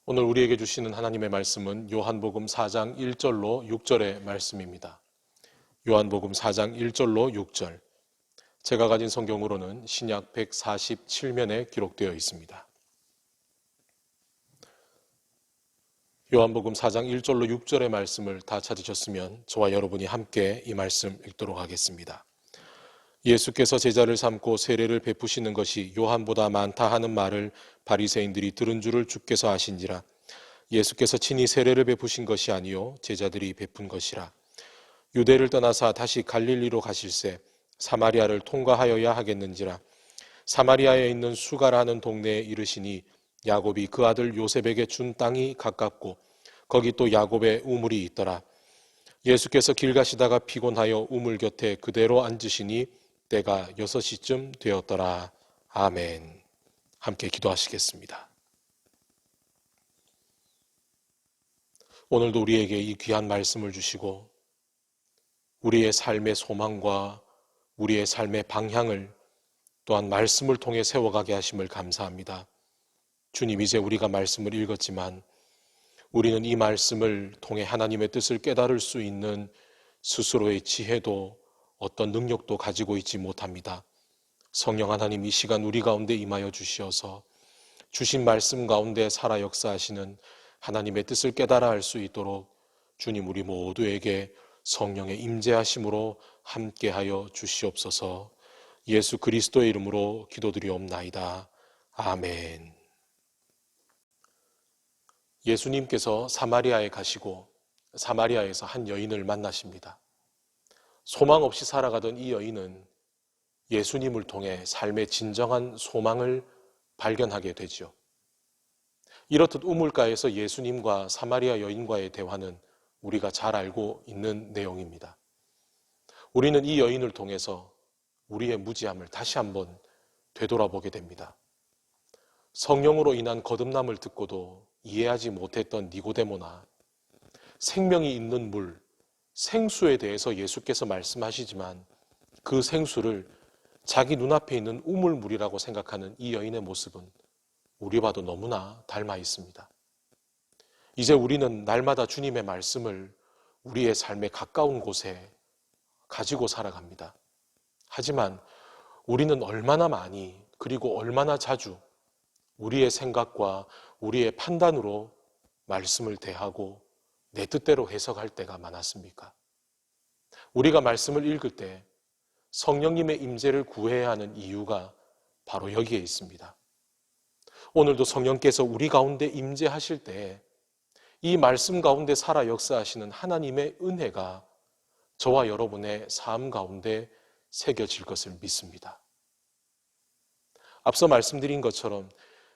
오늘 우리에게 주시는 하나님의 말씀은 요한복음 4장 1절로 6절의 말씀입니다. 요한복음 4장 1절로 6절. 제가 가진 성경으로는 신약 147면에 기록되어 있습니다. 요한복음 4장 1절로 6절의 말씀을 다 찾으셨으면 저와 여러분이 함께 이 말씀 읽도록 하겠습니다. 예수께서 제자를 삼고 세례를 베푸시는 것이 요한보다 많다 하는 말을 바리새인들이 들은 줄을 주께서 아신지라. 예수께서 친히 세례를 베푸신 것이 아니요 제자들이 베푼 것이라. 유대를 떠나사 다시 갈릴리로 가실새 사마리아를 통과하여야 하겠는지라. 사마리아에 있는 수가라 하는 동네에 이르시니 야곱이 그 아들 요셉에게 준 땅이 가깝고 거기 또 야곱의 우물이 있더라. 예수께서 길 가시다가 피곤하여 우물 곁에 그대로 앉으시니 때가 6시쯤 되었더라. 아멘. 함께 기도하시겠습니다. 오늘도 우리에게 이 귀한 말씀을 주시고 우리의 삶의 소망과 우리의 삶의 방향을 또한 말씀을 통해 세워가게 하심을 감사합니다. 주님, 이제 우리가 말씀을 읽었지만 우리는 이 말씀을 통해 하나님의 뜻을 깨달을 수 있는 스스로의 지혜도 어떤 능력도 가지고 있지 못합니다. 성령 하나님, 이 시간 우리 가운데 임하여 주시어서 주신 말씀 가운데 살아 역사하시는 하나님의 뜻을 깨달아 알 수 있도록 주님, 우리 모두에게 성령의 임재하심으로 함께하여 주시옵소서. 예수 그리스도의 이름으로 기도드리옵나이다. 아멘. 예수님께서 사마리아에 가시고 사마리아에서 한 여인을 만나십니다. 소망 없이 살아가던 이 여인은 예수님을 통해 삶의 진정한 소망을 발견하게 되죠. 이렇듯 우물가에서 예수님과 사마리아 여인과의 대화는 우리가 잘 알고 있는 내용입니다. 우리는 이 여인을 통해서 우리의 무지함을 다시 한번 되돌아보게 됩니다. 성령으로 인한 거듭남을 듣고도 이해하지 못했던 니고데모나 생명이 있는 물, 생수에 대해서 예수께서 말씀하시지만 그 생수를 자기 눈앞에 있는 우물물이라고 생각하는 이 여인의 모습은 우리와도 너무나 닮아 있습니다. 이제 우리는 날마다 주님의 말씀을 우리의 삶에 가까운 곳에 가지고 살아갑니다. 하지만 우리는 얼마나 많이 그리고 얼마나 자주 우리의 생각과 우리의 판단으로 말씀을 대하고 내 뜻대로 해석할 때가 많았습니까? 우리가 말씀을 읽을 때 성령님의 임재를 구해야 하는 이유가 바로 여기에 있습니다. 오늘도 성령께서 우리 가운데 임재하실 때 이 말씀 가운데 살아 역사하시는 하나님의 은혜가 저와 여러분의 삶 가운데 새겨질 것을 믿습니다. 앞서 말씀드린 것처럼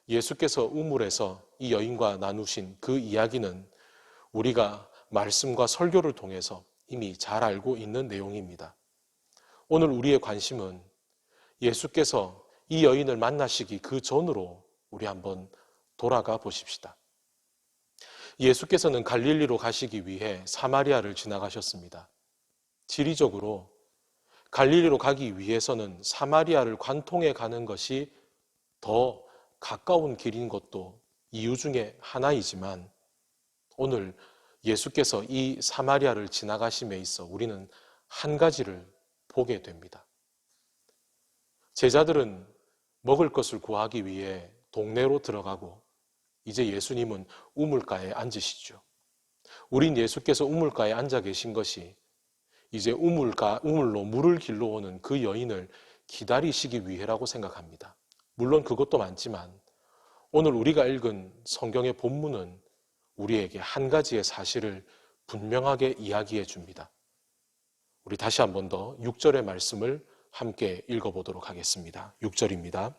예수께서 우물에서 이 여인과 나누신 그 이야기는 우리가 말씀과 설교를 통해서 이미 잘 알고 있는 내용입니다. 오늘 우리의 관심은 예수께서 이 여인을 만나시기 그 전으로 우리 한번 돌아가 보십시다. 예수께서는 갈릴리로 가시기 위해 사마리아를 지나가셨습니다. 지리적으로 갈릴리로 가기 위해서는 사마리아를 관통해 가는 것이 더 가까운 길인 것도 이유 중에 하나이지만 오늘 예수께서 이 사마리아를 지나가심에 있어 우리는 한 가지를 보게 됩니다. 제자들은 먹을 것을 구하기 위해 동네로 들어가고 이제 예수님은 우물가에 앉으시죠. 우린 예수께서 우물가에 앉아 계신 것이 이제 우물로 물을 길러 오는 그 여인을 기다리시기 위해라고 생각합니다. 물론 그것도 많지만 오늘 우리가 읽은 성경의 본문은 우리에게 한 가지의 사실을 분명하게 이야기해 줍니다. 우리 다시 한 번 더 6절의 말씀을 함께 읽어보도록 하겠습니다. 6절입니다.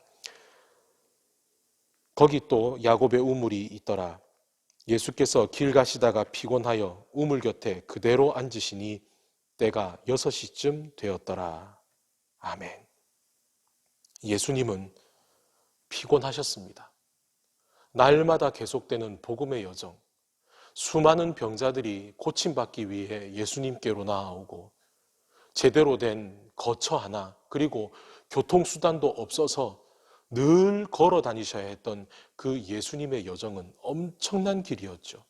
거기 또 야곱의 우물이 있더라. 예수께서 길 가시다가 피곤하여 우물 곁에 그대로 앉으시니 때가 6시쯤 되었더라. 아멘. 예수님은 피곤하셨습니다. 날마다 계속되는 복음의 여정, 수많은 병자들이 고침받기 위해 예수님께로 나아오고 제대로 된 거처 하나 그리고 교통수단도 없어서 늘 걸어 다니셔야 했던 그 예수님의 여정은 엄청난 길이었죠.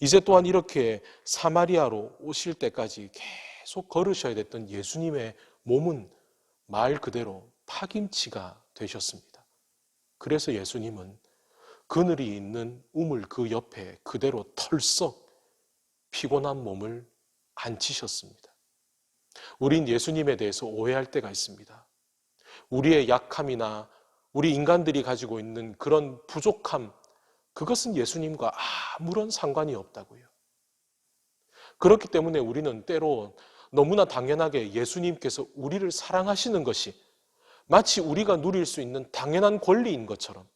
이제 또한 이렇게 사마리아로 오실 때까지 계속 걸으셔야 됐던 예수님의 몸은 말 그대로 파김치가 되셨습니다. 그래서 예수님은 그늘이 있는 우물 그 옆에 그대로 털썩 피곤한 몸을 앉히셨습니다. 우린 예수님에 대해서 오해할 때가 있습니다. 우리의 약함이나 우리 인간들이 가지고 있는 그런 부족함, 그것은 예수님과 아무런 상관이 없다고요. 그렇기 때문에 우리는 때로 너무나 당연하게 예수님께서 우리를 사랑하시는 것이 마치 우리가 누릴 수 있는 당연한 권리인 것처럼,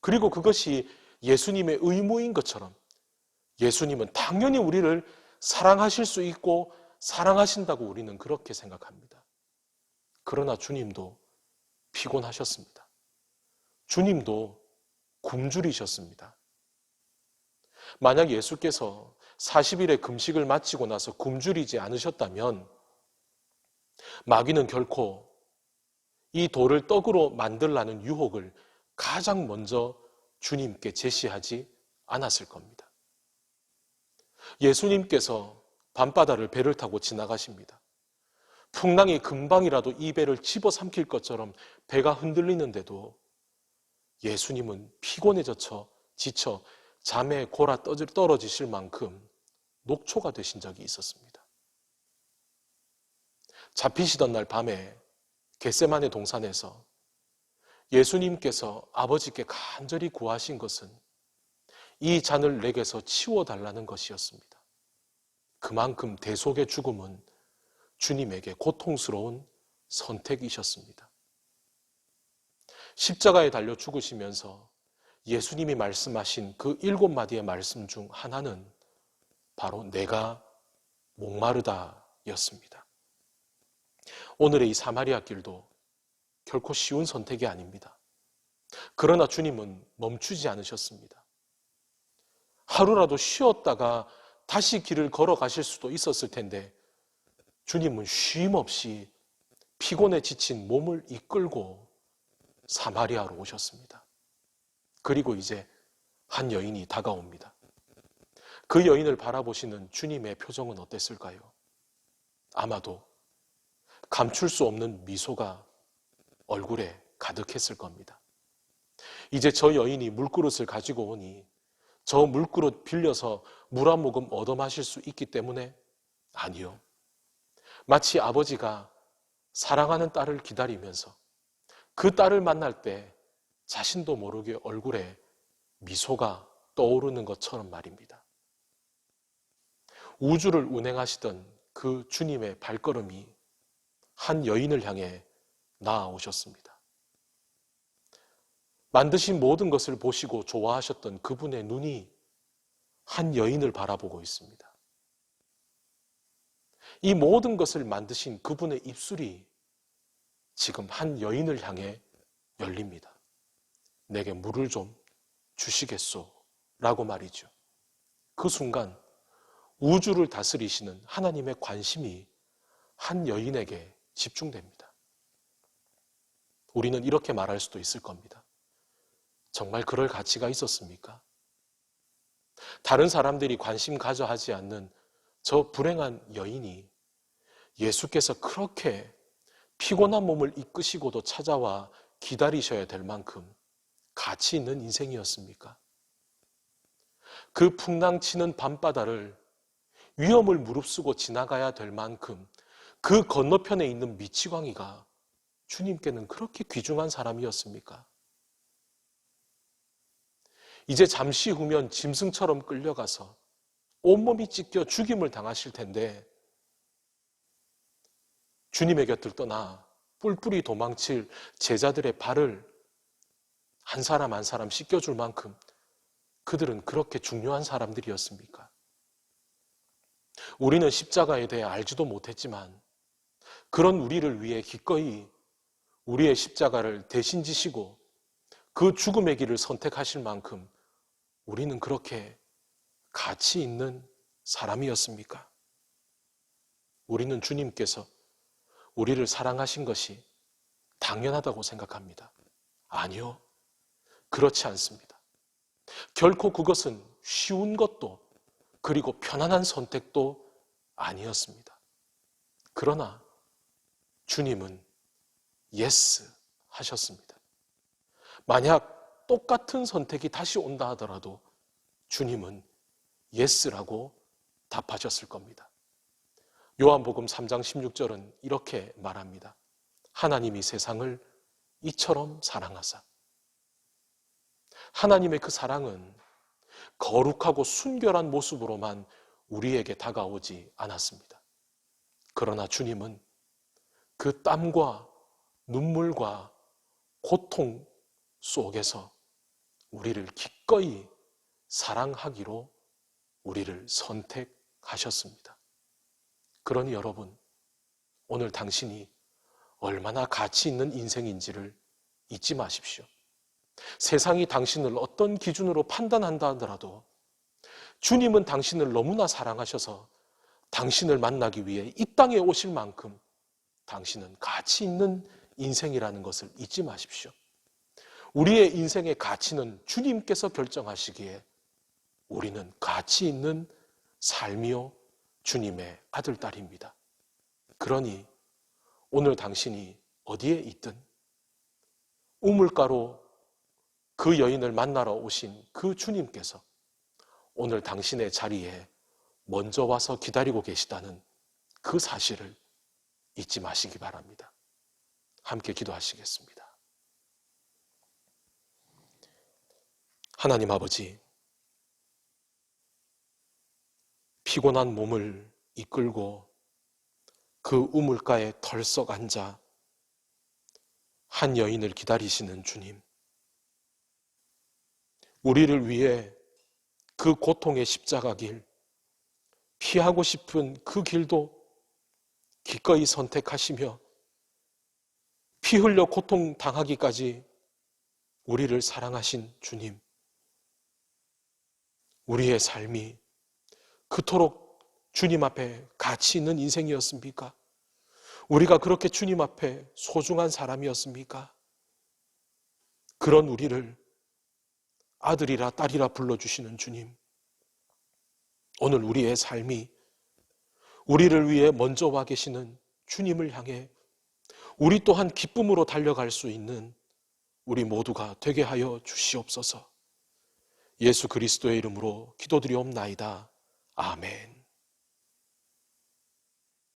그리고 그것이 예수님의 의무인 것처럼 예수님은 당연히 우리를 사랑하실 수 있고 사랑하신다고 우리는 그렇게 생각합니다. 그러나 주님도 피곤하셨습니다. 주님도 굶주리셨습니다. 만약 예수께서 40일의 금식을 마치고 나서 굶주리지 않으셨다면 마귀는 결코 이 돌을 떡으로 만들라는 유혹을 가장 먼저 주님께 제시하지 않았을 겁니다. 예수님께서 밤바다를 배를 타고 지나가십니다. 풍랑이 금방이라도 이 배를 집어삼킬 것처럼 배가 흔들리는데도 예수님은 피곤해 지쳐 잠에 골아 떨어지실 만큼 녹초가 되신 적이 있었습니다. 잡히시던 날 밤에 겟세마네 동산에서 예수님께서 아버지께 간절히 구하신 것은 이 잔을 내게서 치워달라는 것이었습니다. 그만큼 대속의 죽음은 주님에게 고통스러운 선택이셨습니다. 십자가에 달려 죽으시면서 예수님이 말씀하신 그 7마디의 말씀 중 하나는 바로 내가 목마르다 였습니다. 오늘의 이 사마리아 길도 결코 쉬운 선택이 아닙니다. 그러나 주님은 멈추지 않으셨습니다. 하루라도 쉬었다가 다시 길을 걸어가실 수도 있었을 텐데 주님은 쉼 없이 피곤에 지친 몸을 이끌고 사마리아로 오셨습니다. 그리고 이제 한 여인이 다가옵니다. 그 여인을 바라보시는 주님의 표정은 어땠을까요? 아마도 감출 수 없는 미소가 얼굴에 가득했을 겁니다. 이제 저 여인이 물그릇을 가지고 오니 저 물그릇 빌려서 물 한 모금 얻어 마실 수 있기 때문에? 아니요. 마치 아버지가 사랑하는 딸을 기다리면서 그 딸을 만날 때 자신도 모르게 얼굴에 미소가 떠오르는 것처럼 말입니다. 우주를 운행하시던 그 주님의 발걸음이 한 여인을 향해 나아오셨습니다. 만드신 모든 것을 보시고 좋아하셨던 그분의 눈이 한 여인을 바라보고 있습니다. 이 모든 것을 만드신 그분의 입술이 지금 한 여인을 향해 열립니다. 내게 물을 좀 주시겠소? 라고 말이죠. 그 순간 우주를 다스리시는 하나님의 관심이 한 여인에게 집중됩니다. 우리는 이렇게 말할 수도 있을 겁니다. 정말 그럴 가치가 있었습니까? 다른 사람들이 관심 가져 하지 않는 저 불행한 여인이 예수께서 그렇게 피곤한 몸을 이끄시고도 찾아와 기다리셔야 될 만큼 가치 있는 인생이었습니까? 그 풍랑치는 밤바다를 위험을 무릅쓰고 지나가야 될 만큼 그 건너편에 있는 미치광이가 주님께는 그렇게 귀중한 사람이었습니까? 이제 잠시 후면 짐승처럼 끌려가서 온몸이 찢겨 죽임을 당하실 텐데 주님의 곁을 떠나 뿔뿔이 도망칠 제자들의 발을 한 사람 한 사람 씻겨줄 만큼 그들은 그렇게 중요한 사람들이었습니까? 우리는 십자가에 대해 알지도 못했지만 그런 우리를 위해 기꺼이 우리의 십자가를 대신 지시고 그 죽음의 길을 선택하실 만큼 우리는 그렇게 가치 있는 사람이었습니까? 우리는 주님께서 우리를 사랑하신 것이 당연하다고 생각합니다. 아니요. 그렇지 않습니다. 결코 그것은 쉬운 것도 그리고 편안한 선택도 아니었습니다. 그러나 주님은 예스 하셨습니다. 만약 똑같은 선택이 다시 온다 하더라도 주님은 예스라고 답하셨을 겁니다. 요한복음 3장 16절은 이렇게 말합니다. 하나님이 세상을 이처럼 사랑하사. 하나님의 그 사랑은 거룩하고 순결한 모습으로만 우리에게 다가오지 않았습니다. 그러나 주님은 그 땀과 눈물과 고통 속에서 우리를 기꺼이 사랑하기로 우리를 선택하셨습니다. 그러니 여러분, 오늘 당신이 얼마나 가치 있는 인생인지를 잊지 마십시오. 세상이 당신을 어떤 기준으로 판단한다 하더라도 주님은 당신을 너무나 사랑하셔서 당신을 만나기 위해 이 땅에 오실 만큼 당신은 가치 있는 인생이라는 것을 잊지 마십시오. 우리의 인생의 가치는 주님께서 결정하시기에 우리는 가치 있는 삶이요 주님의 아들, 딸입니다. 그러니 오늘 당신이 어디에 있든 우물가로 그 여인을 만나러 오신 그 주님께서 오늘 당신의 자리에 먼저 와서 기다리고 계시다는 그 사실을 잊지 마시기 바랍니다. 함께 기도하시겠습니다. 하나님 아버지, 피곤한 몸을 이끌고 그 우물가에 털썩 앉아 한 여인을 기다리시는 주님, 우리를 위해 그 고통의 십자가 길, 피하고 싶은 그 길도 기꺼이 선택하시며 피 흘려 고통당하기까지 우리를 사랑하신 주님, 우리의 삶이 그토록 주님 앞에 가치 있는 인생이었습니까? 우리가 그렇게 주님 앞에 소중한 사람이었습니까? 그런 우리를 아들이라 딸이라 불러주시는 주님, 오늘 우리의 삶이 우리를 위해 먼저 와 계시는 주님을 향해 우리 또한 기쁨으로 달려갈 수 있는 우리 모두가 되게 하여 주시옵소서. 예수 그리스도의 이름으로 기도드리옵나이다. 아멘.